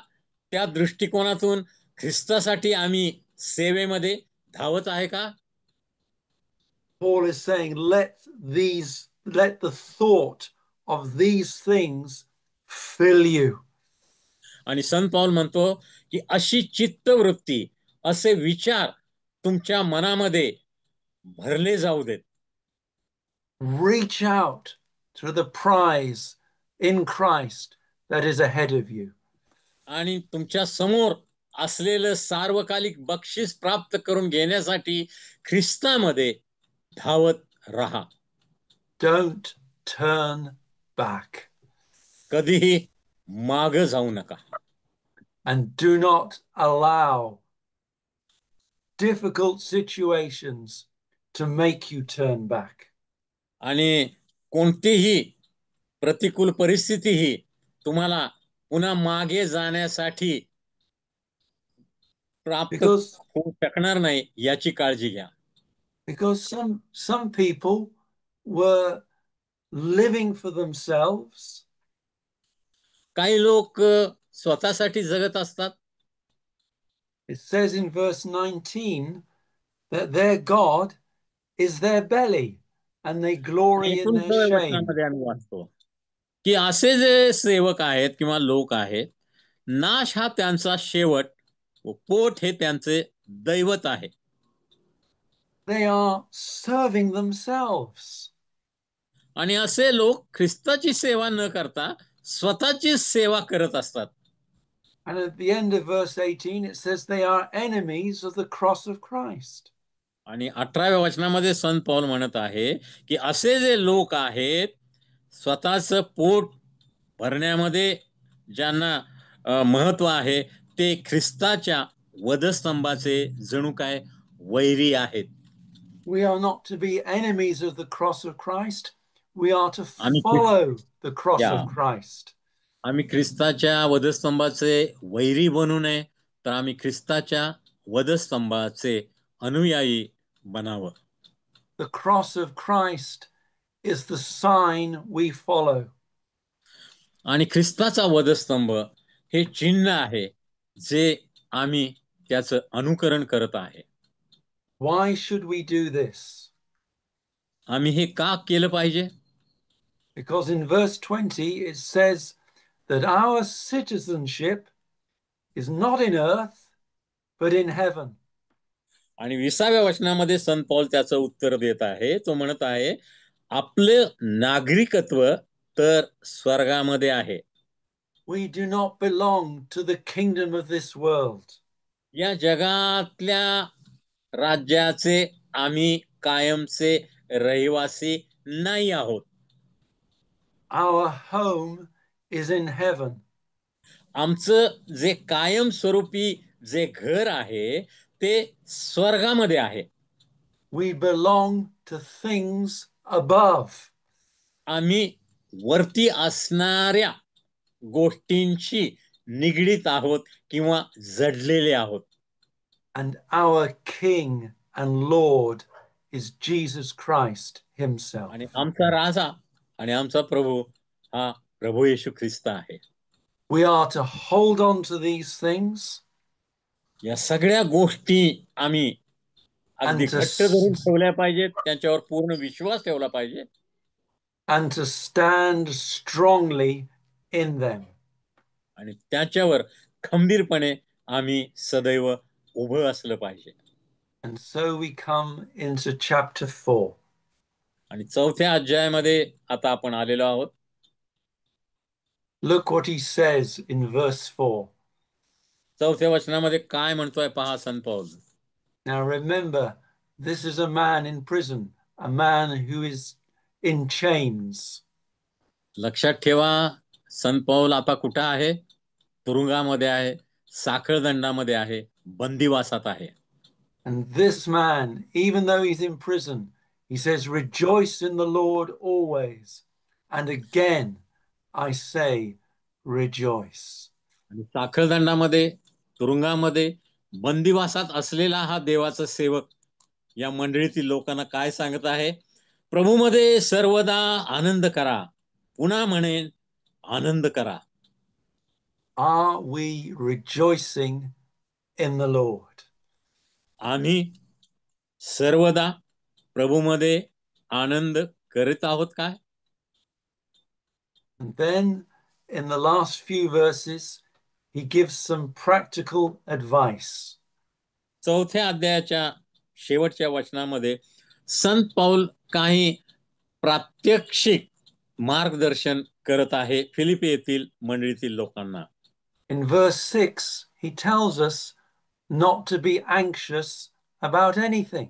त्या दृष्टिकोनातून ख्रिस्तासाठी आम्ही सेवेमध्ये धावत आहे का? Paul is saying, let the thought of these things fill you. आणि संत पौल म्हणतो की अशी चित्तवृत्ती, असे विचार तुमच्या मनामध्ये भरले जाऊ देत. Reach out to the prize in Christ that is ahead of you. आणि तुमच्या समोर असलेलं सार्वकालिक बक्षीस प्राप्त करून घेण्यासाठी ख्रिस्तामध्ये धावत राहा. Don't turn back. कधीही माग जाऊ नका. And do not allow difficult situations to make you turn back. आणि कोणतीही प्रतिकूल परिस्थितीही तुम्हाला पुन्हा मागे जाण्यासाठी प्राप्त होऊ शकणार नाही याची काळजी घ्या. Because some people were living for themselves. काही लोक स्वतःसाठी जगत असतात. It says in verse 19 that their God is their belly and they glory in their shame. आम्ही वाचतो की असे जे सेवक आहेत किंवा लोक आहेत, नाश हा त्यांचा शेवट व पोट हे त्यांचे दैवत आहे. They are serving themselves. आणि असे लोक ख्रिस्ताची सेवा न करता स्वतःची सेवा करत असतात. And at the end of verse 18 it says they are enemies of the cross of Christ. आणि 18व्या वचनामध्ये संत पौल म्हणत आहे की असे जे लोक आहेत, स्वतःच पोट भरण्यामध्ये ज्यांना महत्व आहे, ते ख्रिस्ताच्या वधस्तंभाचे जणू काय वैरी आहेत. We are not to be enemies of the cross of Christ. We are to follow the cross of Christ. आम्ही ख्रिस्ताच्या वधस्तंभाचे वैरी बनू नये, तर आम्ही ख्रिस्ताच्या वधस्तंभाचे अनुयायी बनावं. The cross of Christ is the sign we follow. आणि ख्रिस्ताचा वधस्तंभ हे चिन्ह आहे जे आम्ही त्याचं अनुकरण करत आहे. Why should we do this? आम्ही हे का केलं पाहिजे? Because in verse 20 it says that our citizenship is not in earth but in heaven. आणि 20व्या वचनामध्ये संत पौल त्याचं उत्तर देत आहे. तो म्हणत आहे, आपलं नागरिकत्व तर स्वर्गामध्ये आहे. We do not belong to the kingdom of this world. या जगातल्या राज्याचे आम्ही कायमचे रहिवासी नाही आहोत. our home is in heaven. आमचं जे कायमस्वरूपी जे घर आहे ते स्वर्गामध्ये आहे. We belong to things above. आम्ही वरती असणाऱ्या गोष्टींशी निगडीत आहोत किंवा जडलेले आहोत. And our King and Lord is Jesus Christ himself. आणि आमचा राजा आणि आमचा प्रभू हा प्रभू येशू ख्रिस्त आहे. We are to hold on to these things या सगळ्या गोष्टी आम्ही अगदी and to, घट्ट धरून ठेवल्या पाहिजेत, त्यांच्यावर पूर्ण विश्वास ठेवला पाहिजे and to stand strongly in them. आणि त्याच्यावर खंबीरपणे आम्ही सदैव उभं असलं पाहिजे. And so we come into chapter 4. आणि चौथ्या अध्यायामध्ये आता आपण आलेलो आहोत. Look what he says in verse 4. चौथ्या वचनामध्ये काय म्हणतोय पहा संत Paul. Now remember, this is a man in prison, a man who is in chains. लक्षात ठेवा, संत पौल आता कुठं आहे? तुरुंगामध्ये आहे, साखळदंडामध्ये आहे, बंदिवासात आहे. And this man, even though he's in prison, he says, rejoice in the Lord always. And again, I say, rejoice. आणि साखळदंडामध्ये, तुरुंगामध्ये, बंदिवासात असलेला हा देवाचा सेवक या मंडळीतील लोकांना काय सांगत आहे? प्रभूमध्ये सर्वदा आनंद करा. पुन्हा म्हणेन, आनंद करा. Are we rejoicing in the Lord? आम्ही सर्वदा प्रभूमध्ये आनंद करीत आहोत काय? And then in the last few verses, he gives some practical advice. चौथ्या अध्यायाच्या शेवटच्या वचनामध्ये संत पौल काही प्रात्यक्षिक मार्गदर्शन करत आहे फिलिपी येथील मंडळीतील लोकांना. In verse 6, he tells us not to be anxious about anything.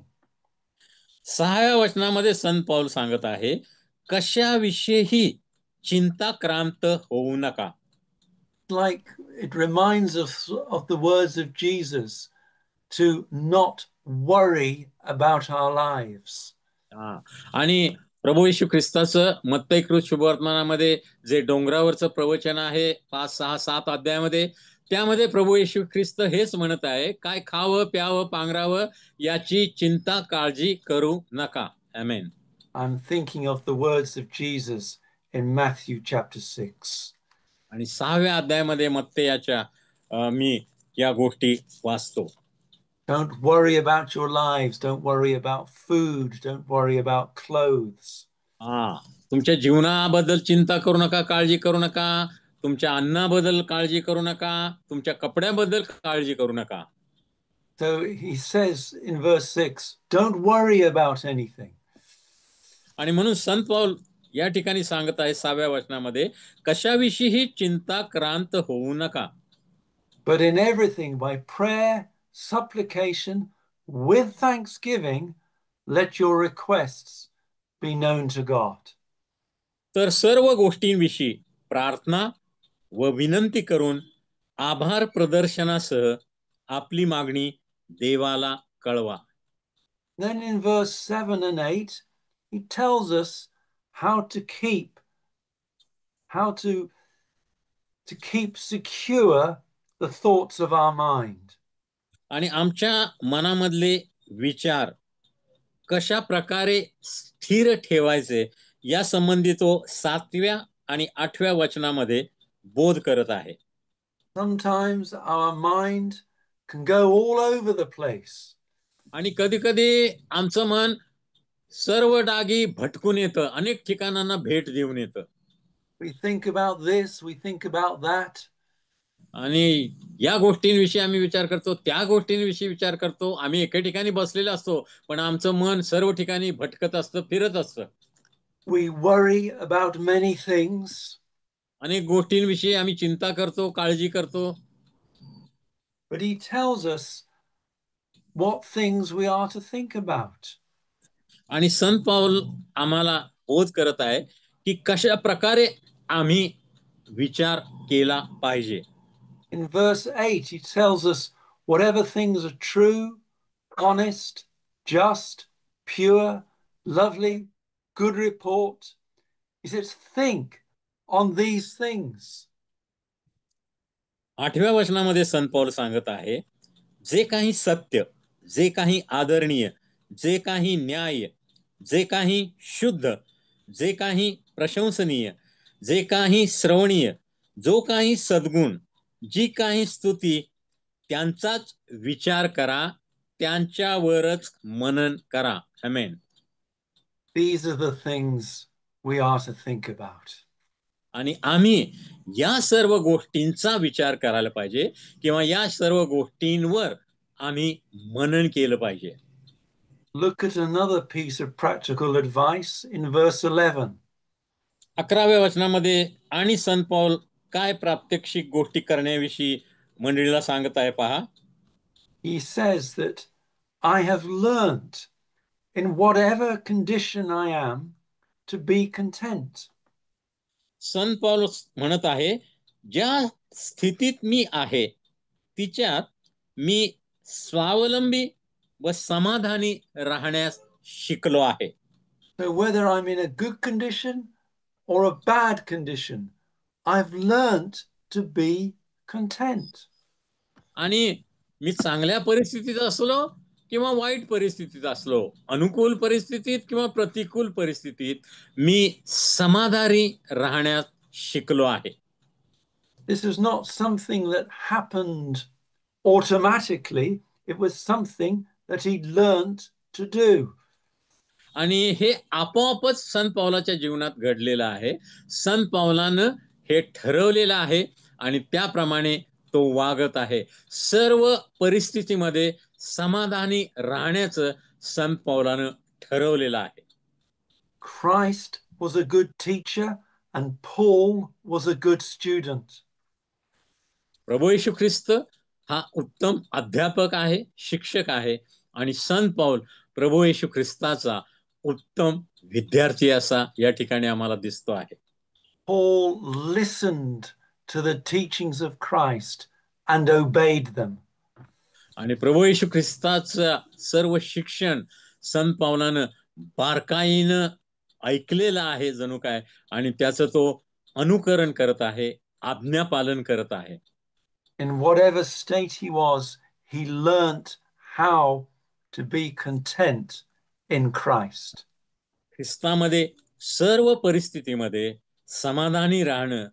6व्या वचनामध्ये संत पौल सांगत आहे, कशाविषयीही चिंताक्रांत होऊ नका. Like it reminds us of the words of Jesus to not worry about our lives. आणि प्रभू येशू ख्रिस्ताचं मत्तईकृत शुभवर्तमानामध्ये जे डोंगरावरचं प्रवचन आहे 5, 6, 7 अध्यायामध्ये, त्यामध्ये प्रभू येशू ख्रिस्त हेच म्हणत आहे, काय खावं प्यावं पांघरावं याची चिंता काळजी करू नका. आमेन. I'm thinking of the words of Jesus in Matthew chapter 6. आणि 6व्या अध्यायामध्ये मत्तयाच्या मी या गोष्टी वाचतो. Don't worry about your lives. Don't worry about food. Don't worry about clothes. तुमच्या जीवनाबद्दल चिंता करू नका, काळजी करू नका. तुमच्या अन्नाबद्दल काळजी करू नका. तुमच्या कपड्याबद्दल काळजी करू नका. So he says in verse 6, don't worry about anything. आणि म्हणून संत पौल या ठिकाणी सांगत आहे 6व्या वचनामध्ये, कशाविषयीही चिंताक्रांत होऊ नका. But in everything by prayer, supplication, with thanksgiving, let your requests be known to God. तर सर्व गोष्टींविषयी प्रार्थना व विनंती करून आभार प्रदर्शनासह आपली मागणी देवाला कळवा. Then in verse 7 and 8, he tells us how to keep secure the thoughts of our mind. आणि आमच्या मनामधले विचार कशा प्रकारे स्थिर ठेवायचे या संबंधी तो 7व्या आणि 8व्या वचनामध्ये बोध करत आहे. Sometimes our mind can go all over the place. आणि कधी कधी आमचं मन सर्व डागी भटकून येतं, अनेक ठिकाणांना भेट देऊन येतं. We think about this, we think about that. आणि या गोष्टींविषयी आम्ही विचार करतो, त्या गोष्टींविषयी विचार करतो. आम्ही एका ठिकाणी बसलेलो असतो, पण आमचं मन सर्व ठिकाणी भटकत असतं, फिरत असतं. We worry about many things. अनेक गोष्टींविषयी आम्ही चिंता करतो, काळजी करतो. But he tells us what things we are to think about. आणि संत पौल आम्हाला बोध करत आहे की कशा प्रकारे आम्ही विचार केला पाहिजे. In verse 8, he tells us whatever things are true, honest, just, pure, lovely, good report. He says, think on these things. 8व्या वचनामध्ये संत पौल सांगत आहे, जे काही सत्य, जे काही आदरणीय, जे काही न्याय, जे काही शुद्ध, जे काही प्रशंसनीय, जे काही श्रवणीय, जो काही सद्गुण, जी काही स्तुती, त्यांचाच विचार करा, त्यांच्यावरच मनन करा. आमेन. These are the things we are to think about. आणि आम्ही या सर्व गोष्टींचा विचार करायला पाहिजे किंवा या सर्व गोष्टींवर आम्ही मनन केलं पाहिजे. Look at another piece of practical advice in verse 11. 11व्या वचनामध्ये आणि संत पौल काय प्रात्यक्षिक गोष्टी करण्याविषयी मंडळीला सांगत आहे पहा. He says that I have learnt in whatever condition I am to be content. संत पौल म्हणत आहे, ज्या स्थितीत मी आहे तिच्यात मी स्वावलंबी व समाधानी राहण्यास शिकलो आहे. So whether I'm in a good condition or a bad condition, I've learnt to be content. आणि मी चांगल्या परिस्थितीत असलो किंवा वाईट परिस्थितीत असलो, अनुकूल परिस्थितीत किंवा प्रतिकूल परिस्थितीत मी समाधानी राहण्यास शिकलो आहे. This is not something that happened automatically. It was something that he learnt to do. आणि हे आपोआपच संत पौलाच्या जीवनात घडलेलं आहे. संत पौलानं हे ठरवलेलं आहे आणि त्याप्रमाणे तो वागत आहे. सर्व परिस्थितीमध्ये समाधानी राहण्याचं संत पौलानं ठरवलेलं आहे. Christ was a good teacher and Paul was a good student. प्रभू येशू ख्रिस्त हा उत्तम अध्यापक आहे, शिक्षक आहे आणि संत पौल प्रभू येशू ख्रिस्ताचा उत्तम विद्यार्थी असा या ठिकाणी आम्हाला दिसतो आहे. Paul listened to the teachings of Christ and obeyed them. आणि प्रभू येशू ख्रिस्ताचं सर्व शिक्षण संत पौलानं बारकाईनं ऐकलेलं आहे जणू काय, आणि त्याचं तो अनुकरण करत आहे, आज्ञापालन करत आहे. In whatever state he was, he learnt how to be content in Christ. ख्रिस्तामध्ये सर्व परिस्थितीमध्ये समाधानी राहणं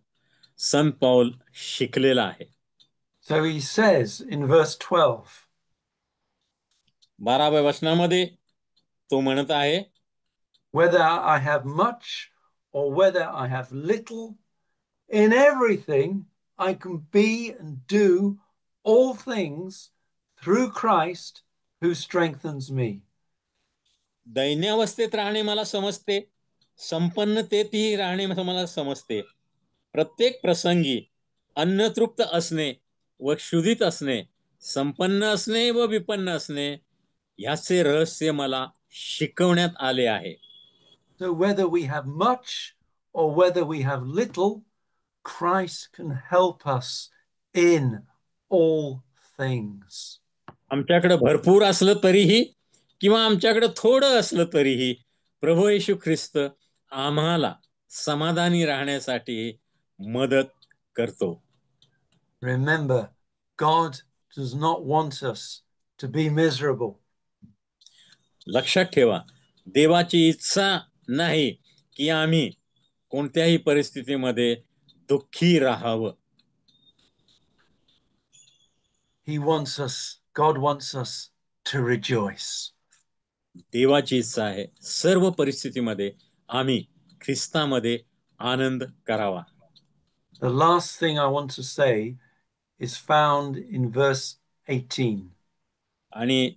संत पौल शिकलेला आहे. So he says in verse 12, 12व्या वचनामध्ये तो म्हणत आहे, whether I have much or whether I have little, in everything I can be and do all things through Christ who strengthens me. दैन्यावस्थेत राहणे मला समजते, संपन्नतेतही राहणे मला समजते. प्रत्येक प्रसंगी अन्नतृप्त असणे व क्षुधित असणे, संपन्न असणे व विपन्न असणे, याचे रहस्य मला शिकवण्यात आले आहे. So whether we have much or whether we have little, Christ can help us in all things. आमच्याकडे भरपूर असलं तरीही किंवा आमच्याकडे थोडं असलं तरीही प्रभू येशू ख्रिस्त आम्हाला समाधानी राहण्यासाठी मदत करतो. Remember, God does not want us to be miserable. लक्षात ठेवा, देवाची इच्छा नाही की आम्ही कोणत्याही परिस्थितीमध्ये दुःखी राहावं. God wants us to rejoice. देवाची इच्छा आहे सर्व परिस्थितीमध्ये आम्ही ख्रिस्तामध्ये आनंद करावा. The last thing I want to say is found in verse 18. आणि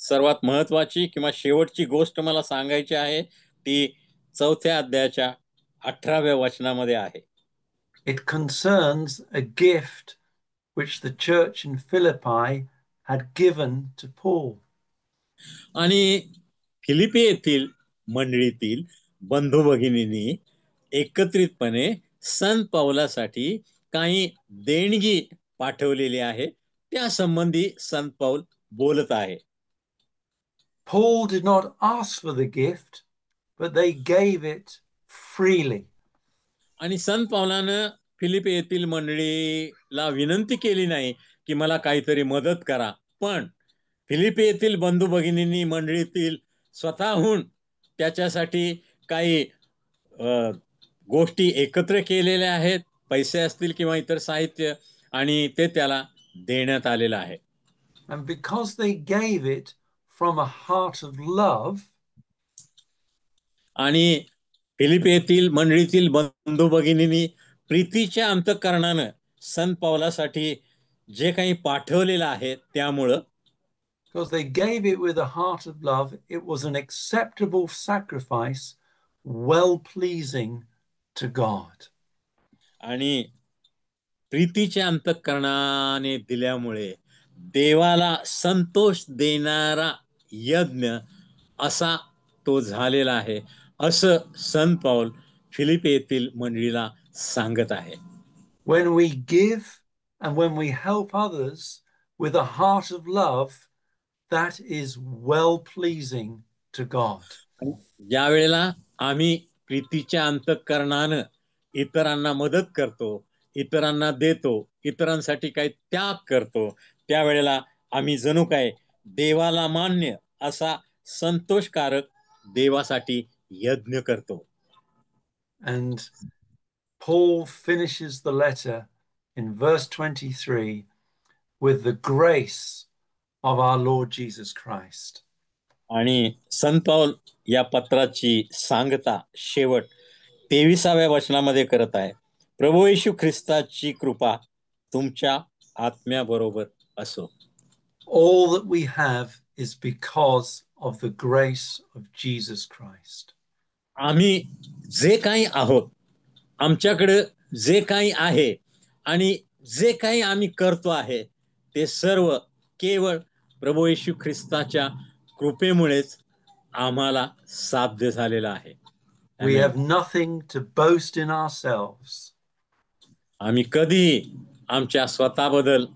सर्वात महत्वाची किंवा शेवटची गोष्ट मला सांगायची आहे ती 4थ्या अध्यायाच्या 18व्या वचनामध्ये आहे. It concerns a gift which the church in Philippi had given to Paul. आणि फिलिपी येथील मंडळीतील बंधू भगिनींनी एकत्रितपणे संत पौलासाठी काही देणगी पाठवलेली आहे, त्या संबंधी संत पौल बोलत आहे. Paul did not ask for the gift, but they gave it freely. आणि संत पौलानं फिलिपी येथील मंडळीला विनंती केली नाही की मला काहीतरी मदत करा, पण फिलिपी येथील बंधू भगिनींनी मंडळीतील स्वतःहून त्याच्यासाठी काही गोष्टी एकत्र केलेल्या आहेत, पैसे असतील किंवा इतर साहित्य, आणि ते त्याला देण्यात आलेलं आहे. And because they gave it from a heart of love, आणि फिलिपी येथील मंडळीतील बंधू भगिनींनी प्रीतीच्या अंतःकरणानं संत पौलासाठी जे काही पाठवलेलं आहे, त्यामुळं because they gave it with a heart of love, it was an acceptable sacrifice, well pleasing to God. आणि प्रीतीच्या अंतःकरणाने दिल्यामुळे देवाला संतोष देणारा यज्ञ असा तो झालेला आहे, असं संत पौल फिलिपी येथील मंडळीला सांगत आहे. When we give and when we help others with a heart of love, that is well pleasing to God. ज्या वेळेला आम्ही प्रीतीच्या अंतःकरणानं इतरांना मदत करतो, इतरांना देतो, इतरांसाठी काही त्याग करतो, त्यावेळेला आम्ही जणू काय देवाला मान्य असा संतोषकारक देवासाठी यज्ञ करतो. And Paul finishes the letter in verse 23 with the grace of our Lord Jesus Christ. आणि संत पौल या पत्राची सांगता शेवट 23व्या वचनामध्ये करत आहे. प्रभू येशू ख्रिस्ताची कृपा तुमच्या आत्म्याबरोबर असो. All that we have is because of the grace of Jesus Christ. आम्ही जे काही आहोत, आमच्याकडे जे काही आहे आणि जे काही आम्ही करतो आहे, ते सर्व केवळ प्रभू येशू ख्रिस्ताच्या कृपेमुळेच आम्हाला साध्य झालेलं आहे. We have nothing to boast in ourselves. आम्ही कधीही आमच्या स्वतःबद्दल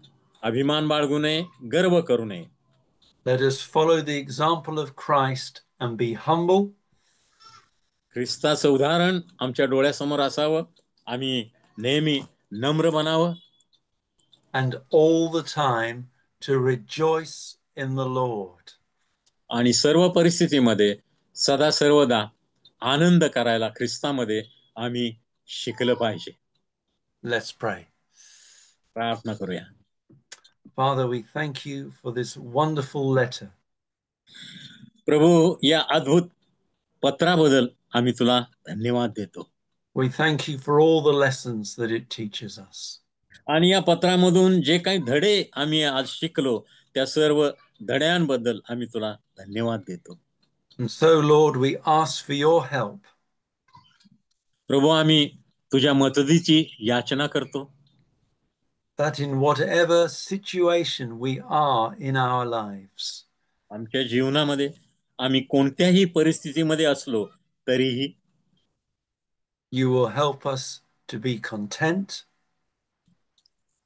अभिमान बाळगू नये, गर्व करू नये. Let us follow the example of Christ and be humble. ख्रिस्ताचं उदाहरण आमच्या डोळ्यासमोर असावं, आम्ही नेहमी नम्र बनावं, and all the time to rejoice in the Lord. आणि सर्व परिस्थितीमध्ये सदा सर्वदा आनंद करायला ख्रिस्तामध्ये आम्ही शिकलं पाहिजे. Let's pray. प्रार्थना करूया. Father, we thank you for this wonderful letter. प्रभू, या अद्भुत पत्राबद्दल आम्ही तुला धन्यवाद देतो. We thank you for all the lessons that it teaches us. आणि या पत्रामधून जे काही धडे आम्ही आज शिकलो, त्या सर्व धड्यांबद्दल आम्ही तुला धन्यवाद देतो. And so, Lord, we ask for your help. प्रभू, आम्ही तुझ्या मदतीची याचना करतो, that in whatever situation we are in our lives, आमच्या जीवनामध्ये आम्ही कोणत्याही परिस्थितीमध्ये असलो तरीही you will help us to be content,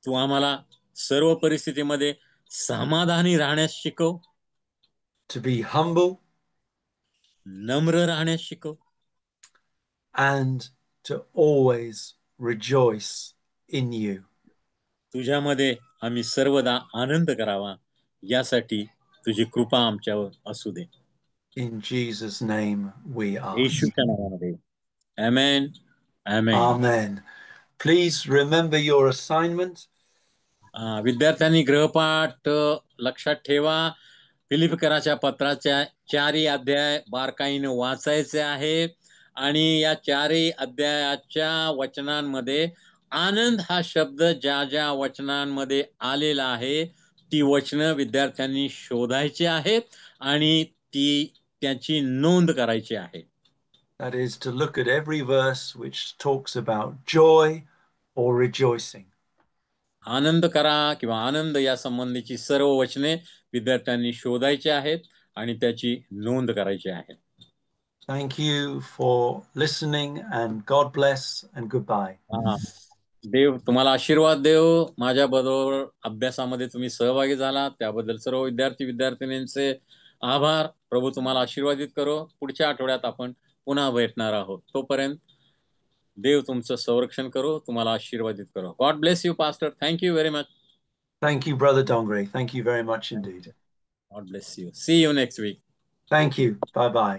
तू आम्हाला सर्व परिस्थितीमध्ये समाधानी राहण्यास शिकव, to be humble, नम्र राहण्यास शिकव, and to always rejoice in you. तुझ्यामध्ये आम्ही सर्वदा आनंद करावा, यासाठी तुझी कृपा आमच्यावर असू दे. In Jesus' name we ask. येशूच्या नावामध्ये. आमेन. आमेन. Amen. Please remember your assignment. विद्यार्थ्यांनी गृहपाठ लक्षात ठेवा. फिलिपीकराच्या पत्राच्या 4ही अध्याय बारकाईने वाचायचे आहे, आणि या 4ही अध्यायाच्या वचनांमध्ये आनंद हा शब्द ज्या ज्या वचनांमध्ये आलेला आहे, ती वचनं विद्यार्थ्यांनी शोधायची आहेत आणि त्याची नोंद करायची आहे. That is to look at every verse which talks about joy or rejoicing. आनंद करा किंवा आनंद या संबंधीची सर्व वचने विद्यार्थ्यांनी शोधायची आहेत आणि त्याची नोंद करायची आहे. Thank you for listening, and God bless and goodbye. हा. देव तुम्हाला आशीर्वाद देव. माझ्याबरोबर अभ्यासामध्ये तुम्ही सहभागी झाला त्याबद्दल सर्व विद्यार्थिनींचे आभार. प्रभू तुम्हाला आशीर्वादित करो. पुढच्या आठवड्यात आपण पुन्हा भेटणार आहोत. तोपर्यंत देव तुमचं संरक्षण करो, तुम्हाला आशीर्वादित करो. God bless you pastor. Thank you very much. Thank you, Brother Dongre. Thank you very much indeed. God bless you. See you next week. Thank you. Bye bye.